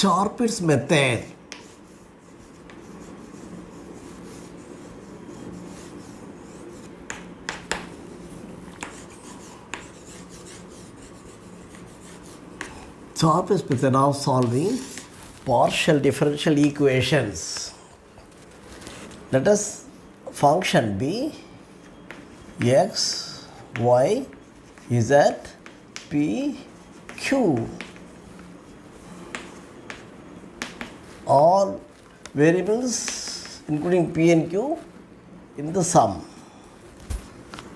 Charpit's method. Charpit's method of solving partial differential equations. Let us function be x, y, z, p, q. All variables including p and q in the sum.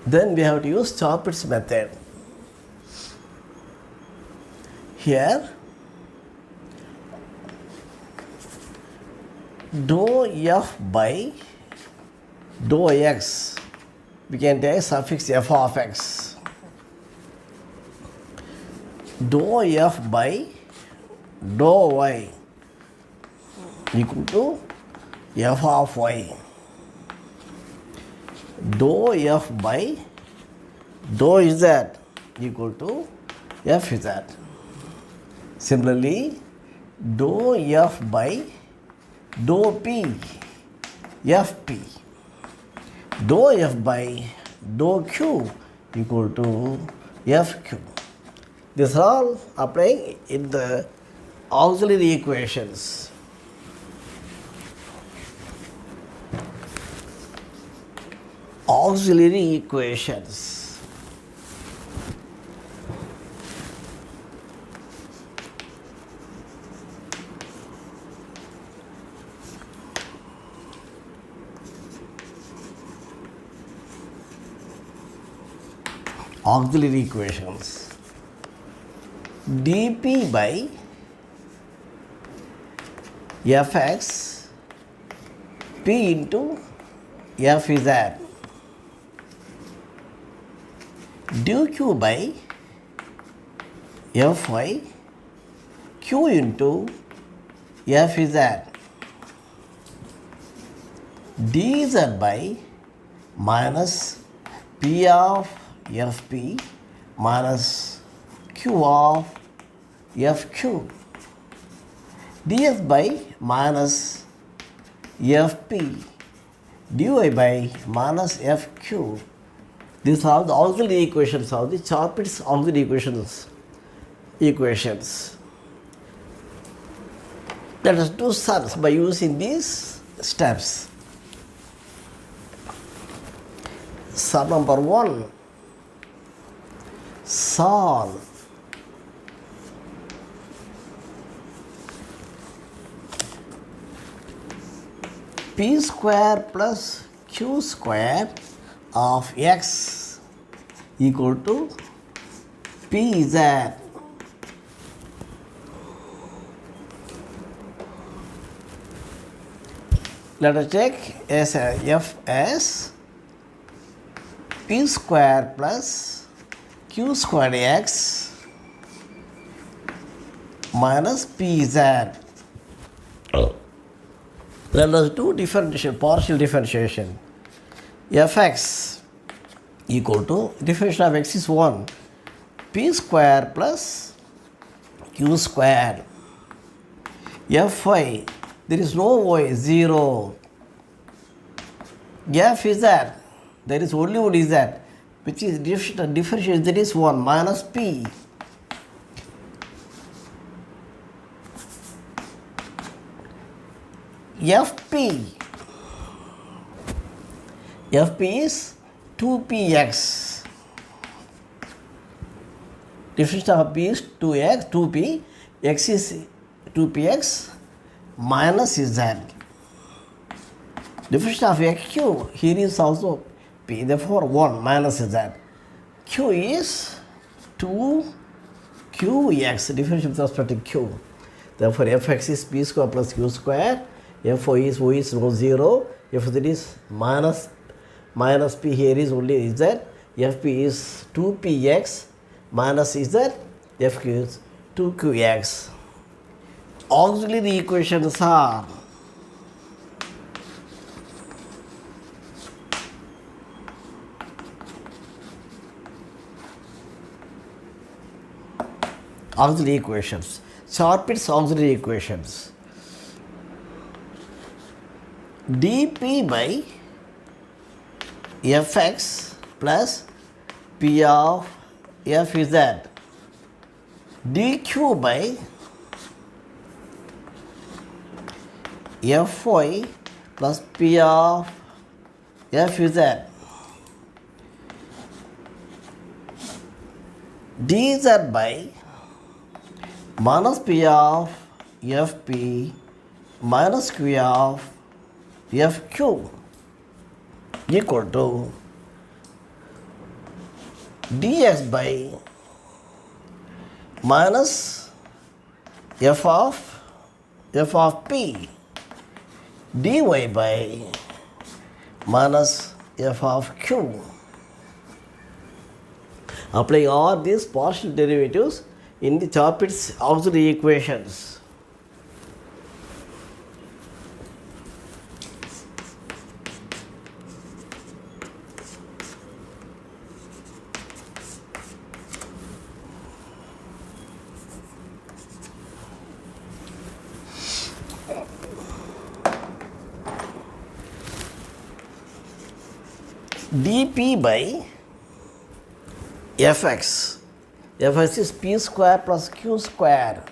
Then we have to use Charpit's method. Here dou f by dou x, we can take suffix f of x. Dou f by dou y equal to f of y. Dou f by dou z equal to fz. Similarly, dou f by dou p, fp. Dou f by dou q equal to fq. These are all applying in the auxiliary equations. Auxiliary equations. Auxiliary equations. dp by fx p into fz. dq by fy q into fz. dz by minus p of fp minus q of fq. ds by minus fp dy by minus fq. These are the auxiliary equations of the Charpit's auxiliary equations. Let us do sums by using these steps. Sum number 1. Solve p square plus q square of x equal to pz. Let us take f as p square plus q squared x minus pz. Let us do differentiation, partial differentiation. fx equal to differentiation of x is 1, p square plus q square. fy, there is no y, 0. Fz, there is only one z, which is differentiation, that is 1 minus p. fp is 2px. Differentiation of p is 2x, 2p, x is 2px minus z. Differentiation of xq, here is also p, therefore 1 minus z. q is 2qx, differentiation with respect to q. Therefore fx is p square plus q square, fy is y is no 0, fz is minus p, here is only z, fp is 2px minus z, fq is 2qx. Auxiliary equations are auxiliary equations. Charpit's auxiliary equations. dp by fx plus p of f is that dq by fy plus p of f is that dz by minus p of fp minus q of fq equal to dx by minus f of p dy by minus f of q. Applying all these partial derivatives in the Charpit's auxiliary equations. dp by fx is p square plus q square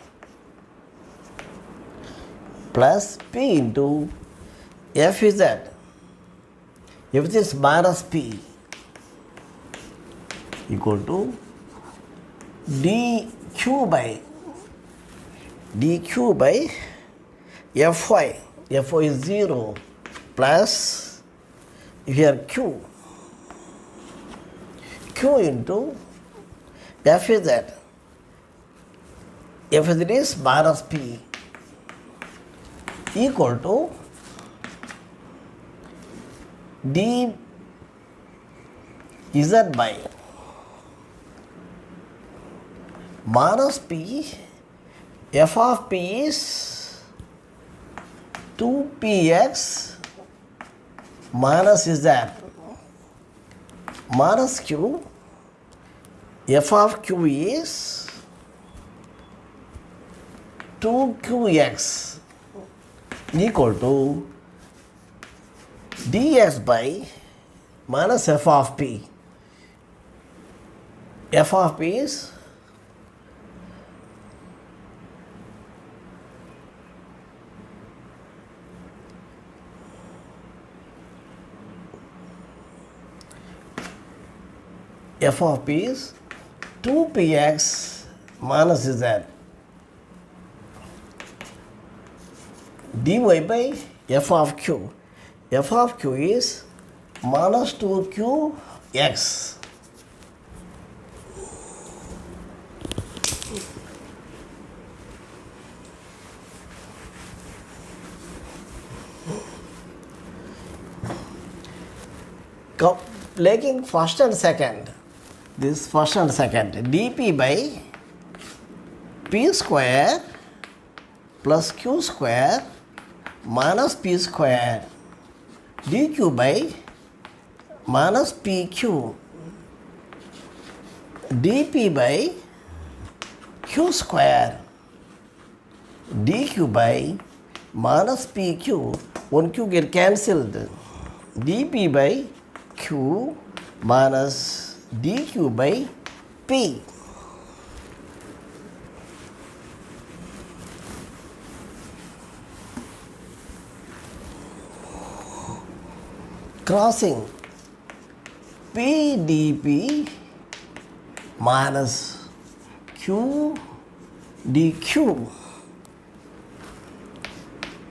plus p into f is that if it is minus p equal to dq by fy is 0 plus here q into f is that if it is minus p equal to d z by minus p f of p is 2px minus is that minus q f of q is 2qx equal to dx by minus f of p. F of p is f of p is 2px minus z dy by f of q. F of q is minus 2qx. Taking first and second, this first and second, dp by p square plus q square minus p square dq by minus pq dp by q square dq by minus pq, one q get cancelled, dp by q minus dq by p. Crossing p dp minus q dq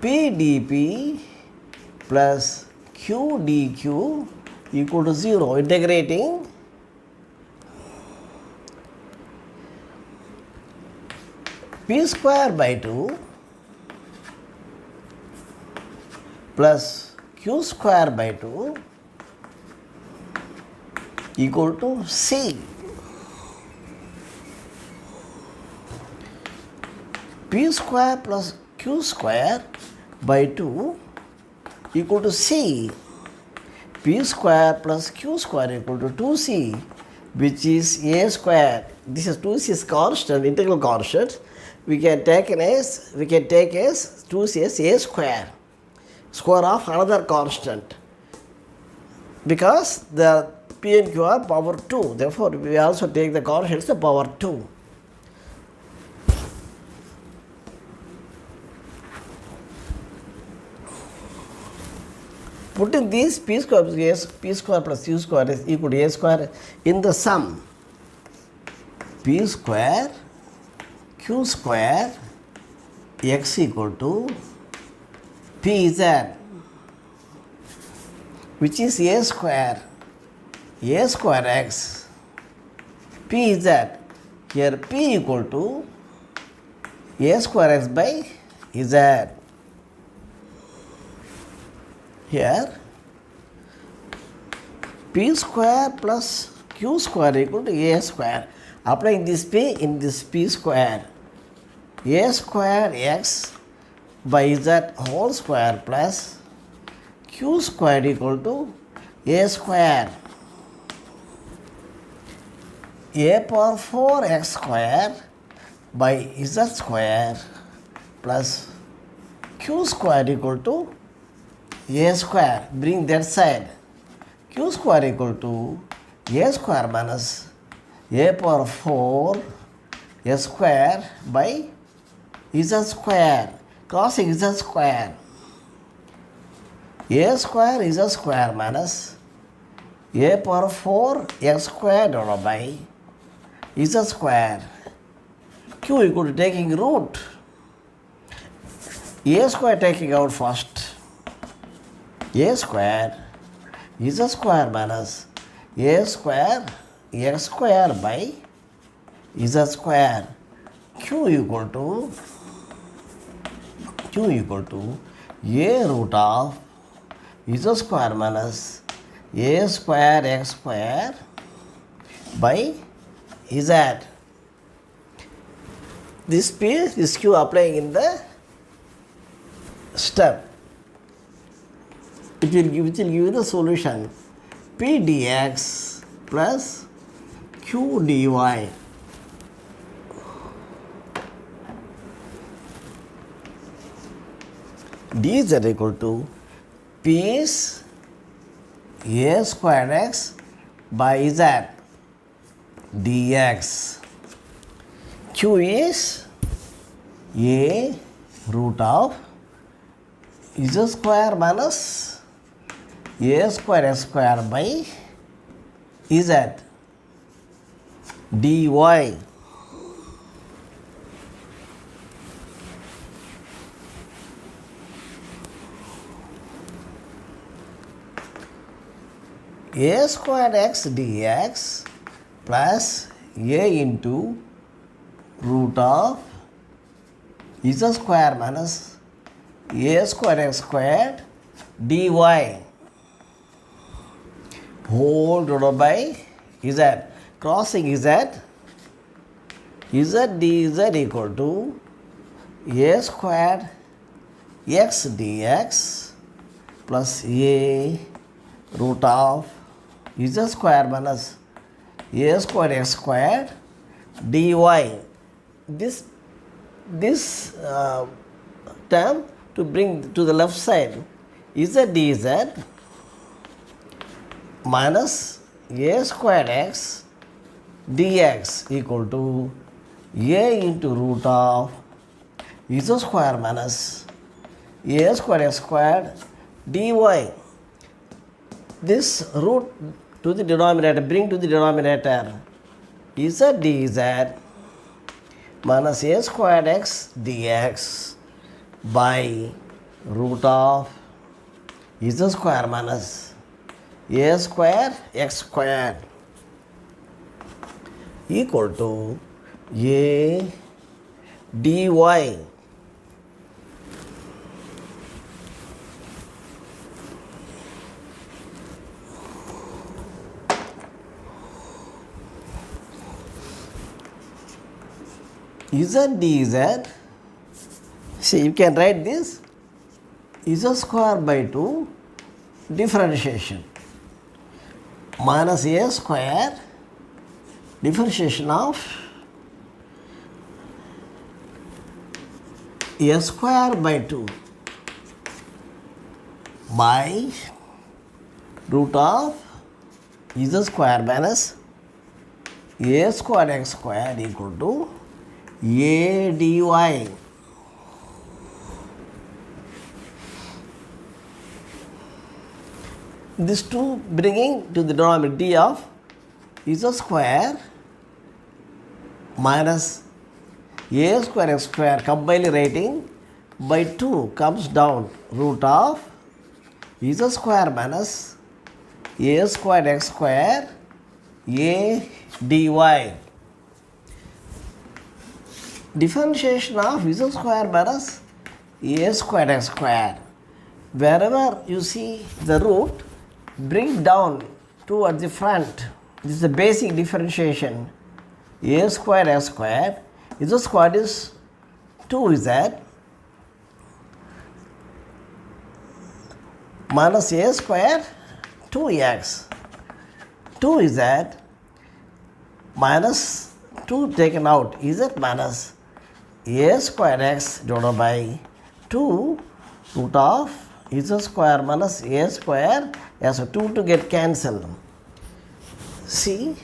p dp plus q dq equal to 0. Integrating p square by 2 plus q square by 2 equal to c. P square plus q square by 2 equal to c. P square plus q square equal to 2c, which is a square. This is 2c is constant, integral constant. we can take as 2 as a square of another constant, because the P and Q are power 2. Therefore, we also take the constant as the power 2. Putting these P square plus Q square is equal to A square in the sum. P square Q square x equal to PZ, which is A square x PZ. Here P equal to A square x by Z. Here P square plus Q square equal to A square. Applying this P in this P square, A square x by Z whole square plus Q square equal to A square. A power 4x square by Z square plus Q square equal to A square. Bring that side. Q square equal to A square minus A power 4 S square by Z square. Crossing Z square. A square Z square minus A power 4 X square divided by Z square. Q equal to taking root. A square taking out first. A square Z square minus A square X square by Z square. Q equal to A root of Z square minus A square X square by Z. This P, this Q applying in the step. It will give you the solution P dx plus Q dy. Dz equal to P is A square x by Z dx. Q is A root of Z square minus A square x square by Z dy. A square x dx plus A into root of Z square minus A square x squared dy whole divided by Z. Crossing Z dz equal to A squared x dx plus A root of Z square minus A square x squared dy. This term to bring to the left side, Z dz minus A squared x dx equal to A into root of Z square minus A square x squared dy. This root to the denominator, bring to the denominator Z dz minus A squared x dx by root of Z square minus A square x squared equal to A dy. Z dz, see, you can write this Z square by 2 differentiation minus A square differentiation of a square by 2 by root of z square minus a square x square equal to a dy. This 2 bringing to the denominator d of z square minus a square x square combined writing by 2 comes down root of z square minus a square x square a dy. Differentiation of z square minus a square x square. Wherever you see the root, bring down 2 at the front. This is the basic differentiation. A square x square, z square is 2z minus a square 2x. 2z minus 2 taken out, z minus a square x divided by 2 root of z square minus a square, as a 2 to get cancelled. See,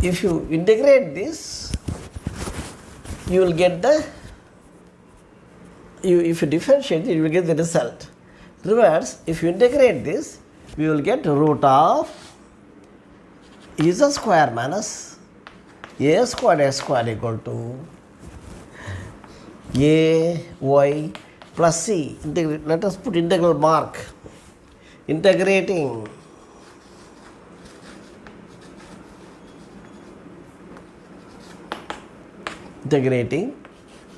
if you integrate this, you will get the, if you differentiate it, you will get the result. Reverse, if you integrate this, we will get root of z square minus a square x square equal to a y plus c. Let us put integral mark. Integrating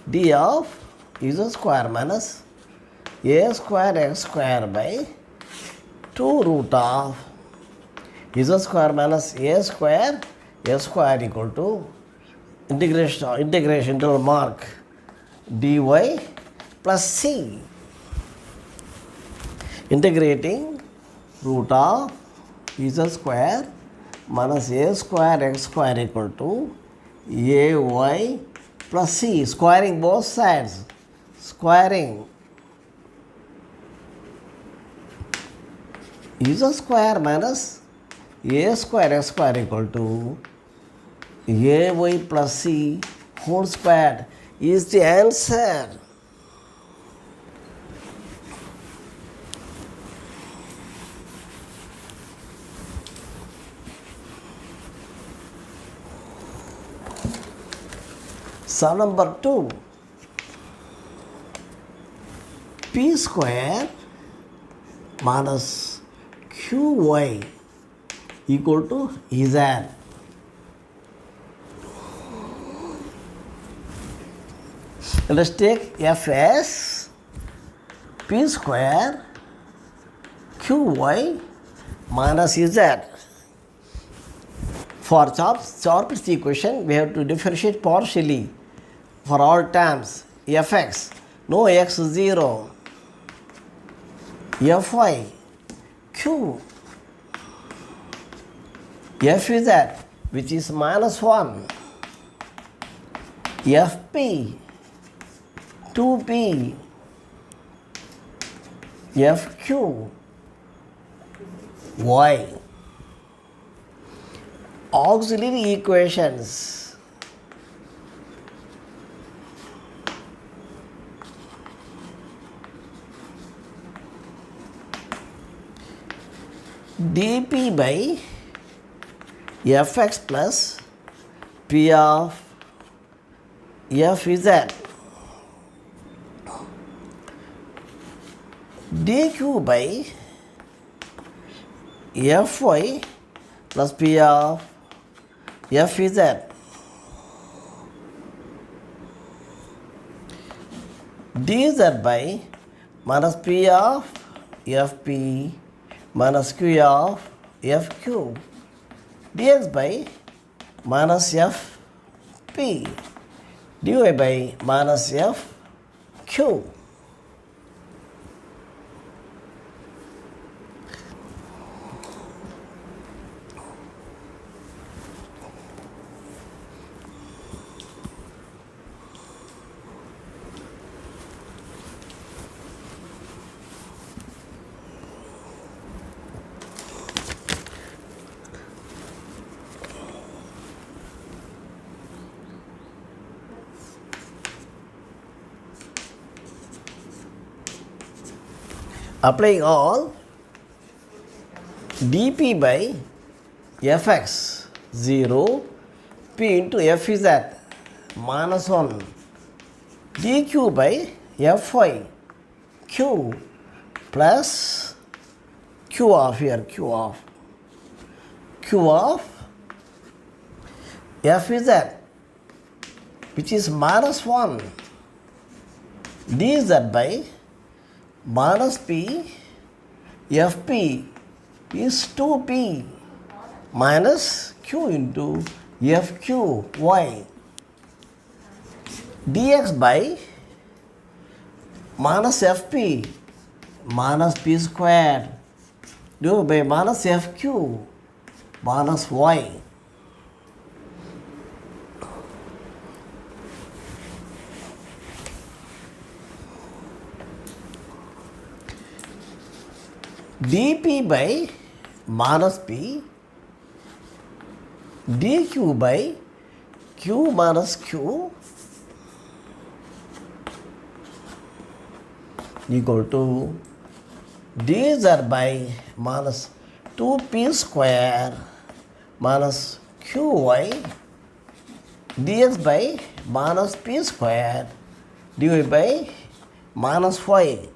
d of z square minus a square x square by 2 root of z square minus a square equal to integration integral mark dy plus c. Integrating root of z square minus a square x square equal to ay plus c. Squaring both sides. Squaring z square minus a square x square equal to ay plus c whole squared is the answer. Sum number 2. P square minus qy equal to z. Let us take f as p square qy minus z. For Charpit's equation, we have to differentiate partially for all terms. Fx, no x0. Fy, q. Fz, which is minus 1. Fp, 2p. Fq, y. Auxiliary equations. dp by fx plus p of fz. dq by fy plus p of fz. dz by minus p of fp minus q of fq. dx by minus fp. dy by minus fq. Applying all, dp by fx 0, p into f is at minus 1, dq by fy q plus q of here, q of f is at, which is minus 1, dz by minus p, fp is 2p minus q into fqy, dx by minus fp minus p squared divided by minus fq minus y. dp by minus p, dq by q minus q equal to dz by minus 2p square minus qy, dx by minus p square divided by minus y.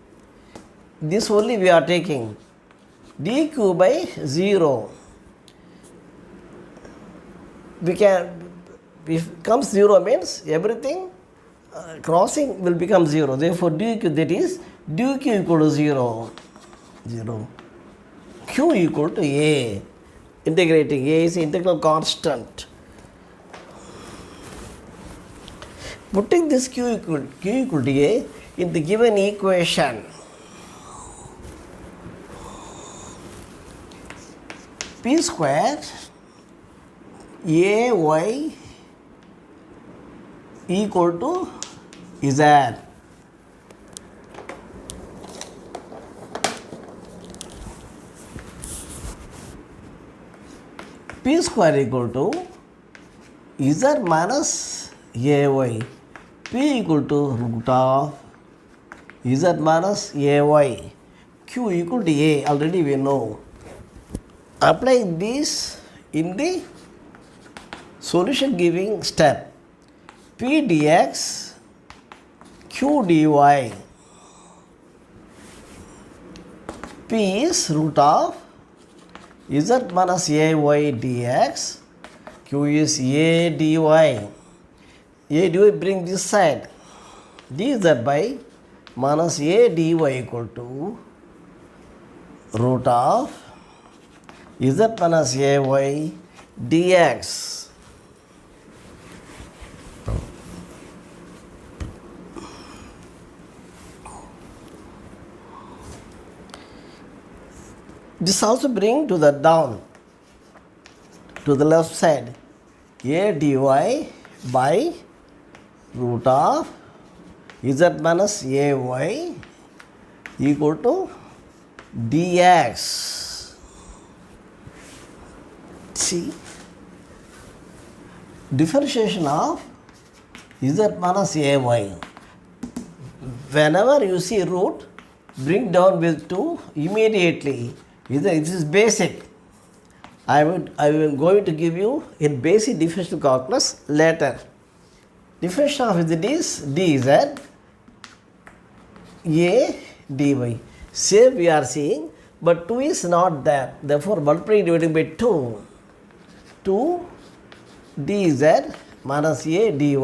This only we are taking. dq by 0, we can, if it comes 0 means everything crossing will become 0. Therefore, dq, that is dq equal to 0, q equal to a. Integrating, a is integral constant. Putting this q equal to a in the given equation, p square ay equal to z. P square equal to z minus ay. P equal to root of z minus ay. Q equal to a, already we know. Applying this in the solution giving step, p dx, q dy, p is root of z minus ay dx, q is a dy, bring this side, dz by minus a dy equal to root of z minus ay dx. This also bring to the down, to the left side, a dy by root of z minus ay equal to dx. See, differentiation of z minus ay. Whenever you see root, bring down with 2 immediately. This is basic. I am going to give you in basic differential calculus later. Differentiation of z is dz a dy. Same we are seeing, but 2 is not there. Therefore, multiplying dividing by 2. 2 dz minus a dy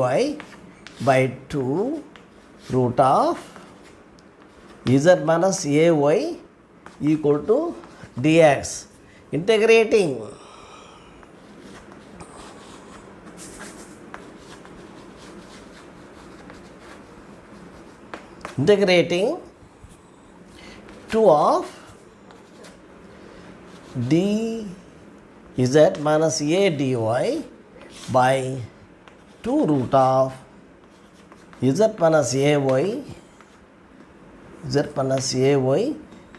by 2 root of z minus ay equal to dx. Integrating, integrating 2 of dz minus a dy by 2 root of z minus ay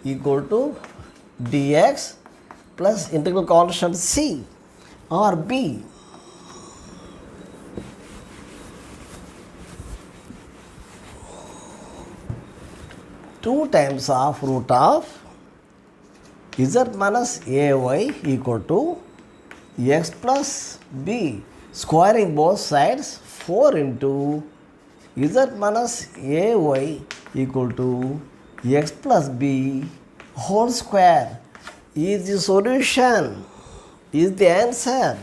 equal to dx plus integral constant c or b. 2 times of root of z minus ay equal to x plus b. Squaring both sides, 4 into z minus ay equal to x plus b whole square is the solution, is the answer.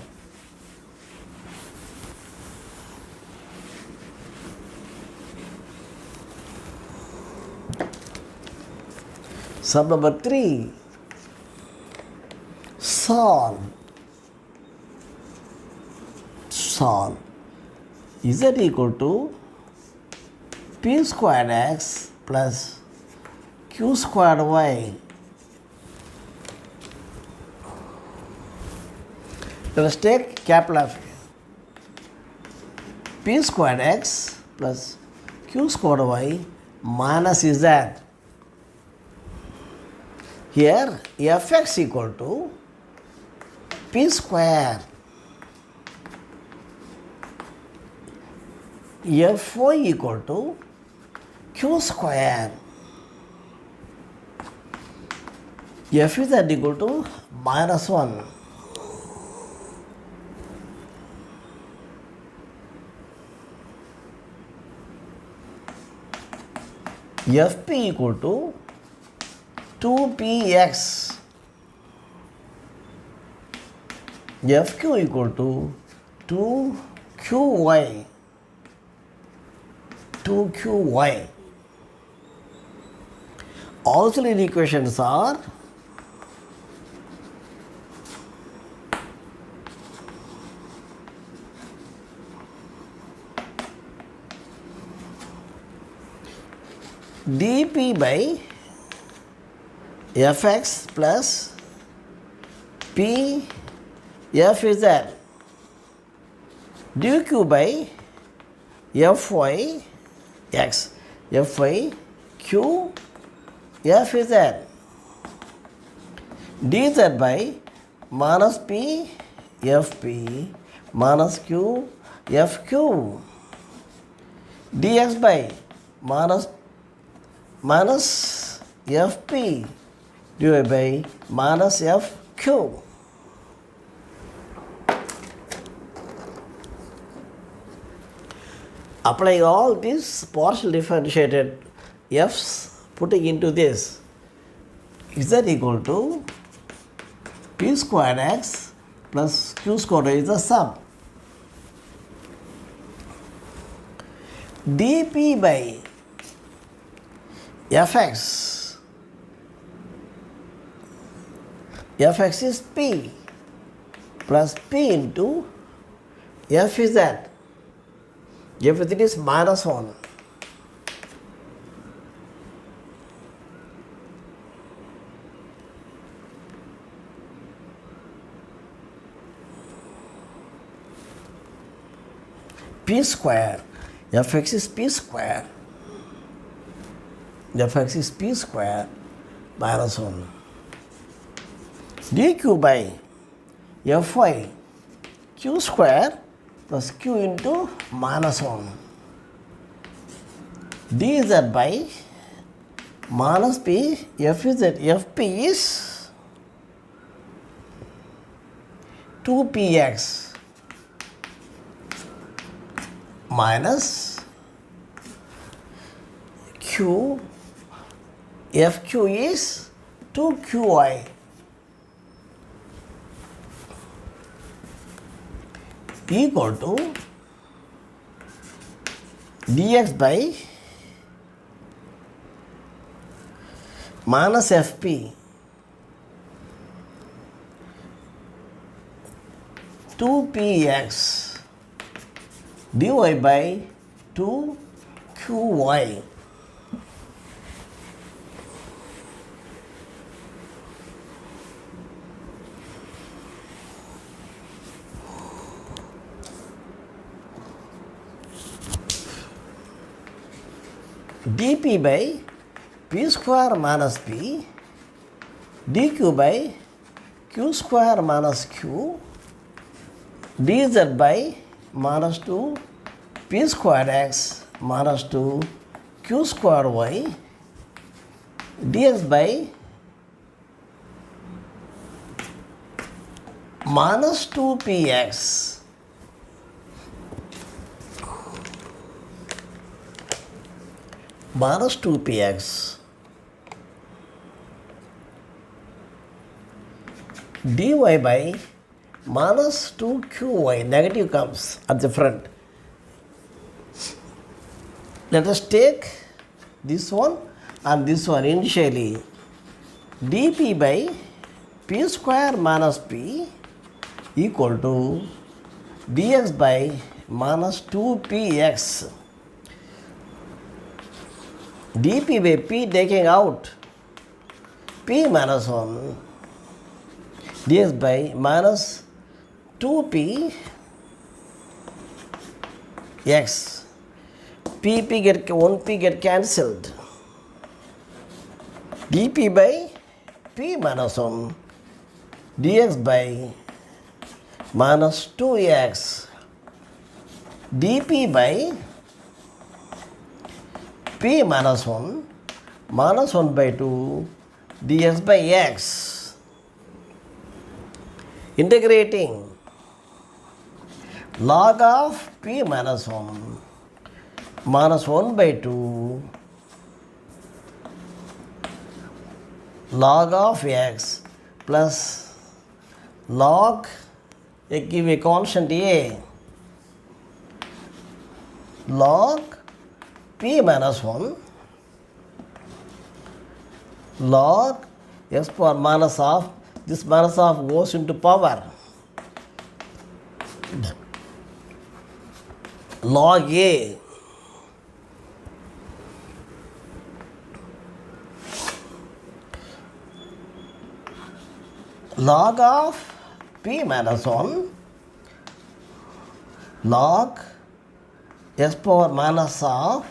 Sum number 3. Solve. Z equal to p squared x plus q squared y. Let us take capital F. P squared x plus q squared y minus z. Here fx equal to p square, fy equal to q square, f is equal to minus 1. Fp equal to 2px, fq equal to 2qy, Auxiliary equations are dp by fx plus p fz, dq by fy x, fy q fz, dz by minus p fp minus q fq, dx by minus fp divided by minus fq. Applying all these partial differentiated f's, putting into this, z equal to p squared x plus q squared is the sum. dp by fx, fx is p plus p into fz, everything is minus 1. P square, fx is p square, fx is p square minus 1. dq by fy, q square plus q into minus 1. dz by minus p fz, fp is 2px minus q, fq is 2qy equal to dx by minus fp two px dy by 2qy. dp by p square minus p, dq by q square minus q, dz by minus 2 p square x minus 2 q square y dx by minus 2px minus 2px dy by minus 2qy, negative comes at the front. Let us take this one and this one initially. dp by p square minus p equal to dx by minus 2px. dp by p taking out p minus 1 dx by minus 2p x. P get 1p get cancelled. dp by p minus 1 dx by minus 2x. dp by p minus 1 minus 1 by 2 dx by x. Integrating log of p minus 1 minus 1 by 2 log of x plus log, give a constant a, log p minus 1 log x power minus of, this minus of goes into power, log a log of p minus 1 log x power minus of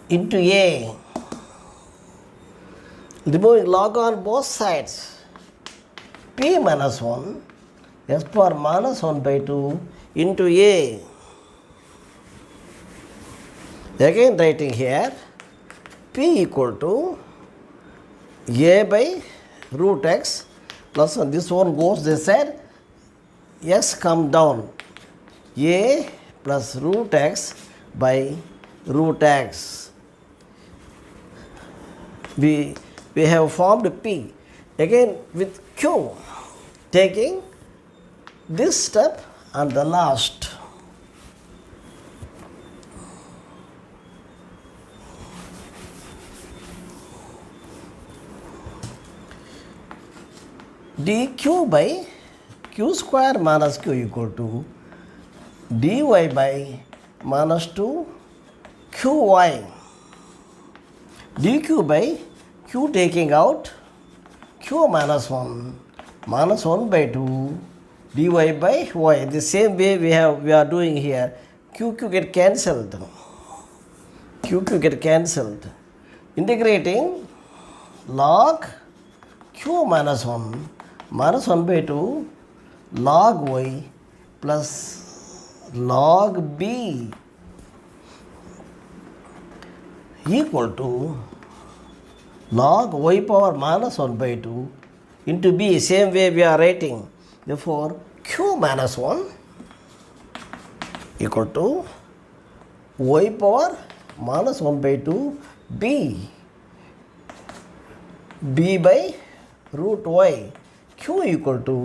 into a, removing log on both sides, p minus 1 x power minus 1 by 2 into a. Again writing here p equal to a by root x plus this one goes this side, x come down, a plus root x by root x. We have formed p. Again with q, taking this step and the last. dq by q square minus q equal to dy by minus 2 qy. dq by q taking out q minus 1 by 2 dy by y. The same way we are doing here. q get cancelled. q get cancelled. Integrating log q minus 1 by 2 log y plus log b equal to log y power minus 1 by 2 into b. Same way we are writing. Therefore, q minus 1 equal to y power minus 1 by 2 b by root y. q equal to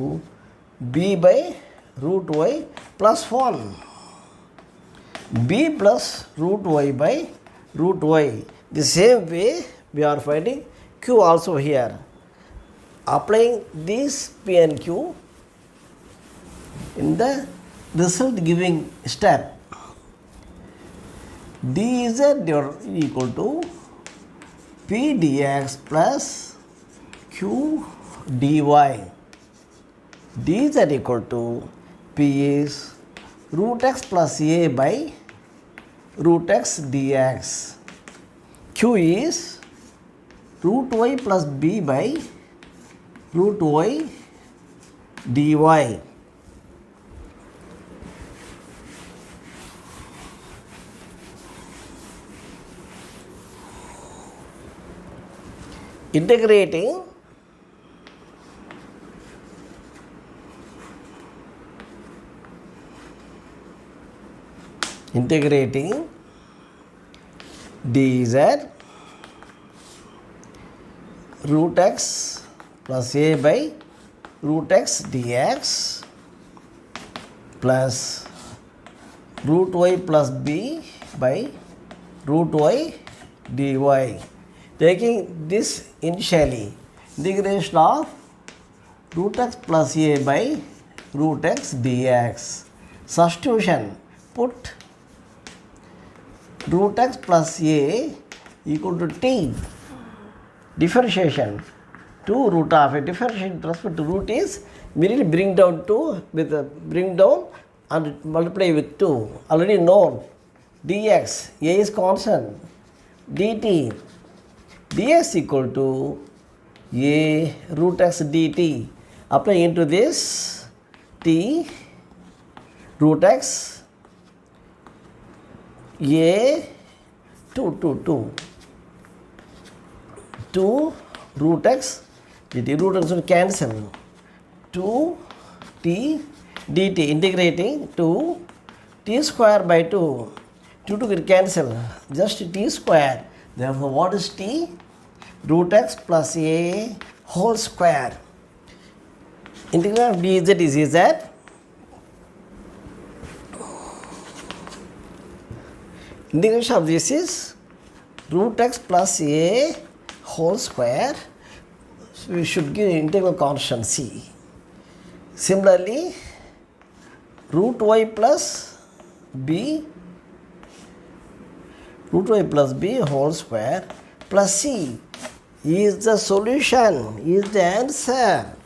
b by root y plus 1. b plus root y by root y. The same way we are finding q also here. Applying this p and q in the result giving step, dz equal to p dx plus q dy. dz equal to p is root x plus a by root x dx. q is root y plus b by root y dy. integrating dz root x plus a by root x dx plus root y plus b by root y dy. Taking this initially, integration of root x plus a by root x dx. Substitution, put root x plus a equal to t. Differentiation, 2 root of a differentiation with respect to root is merely bring down 2 with bring down and multiply with 2. Already known. Dx, a is constant. Dt, dx equal to a root x dt. Apply into this t root x a 2 root x dt. Root x will cancel. 2 t dt integrating to t square by 2. 2 will cancel. Just t square. Therefore, what is t? Root x plus a whole square. Integral of dz is that integration of this is root x plus a whole square. So we should give integral constant c. Similarly, root y plus b whole square plus c is the solution, is the answer.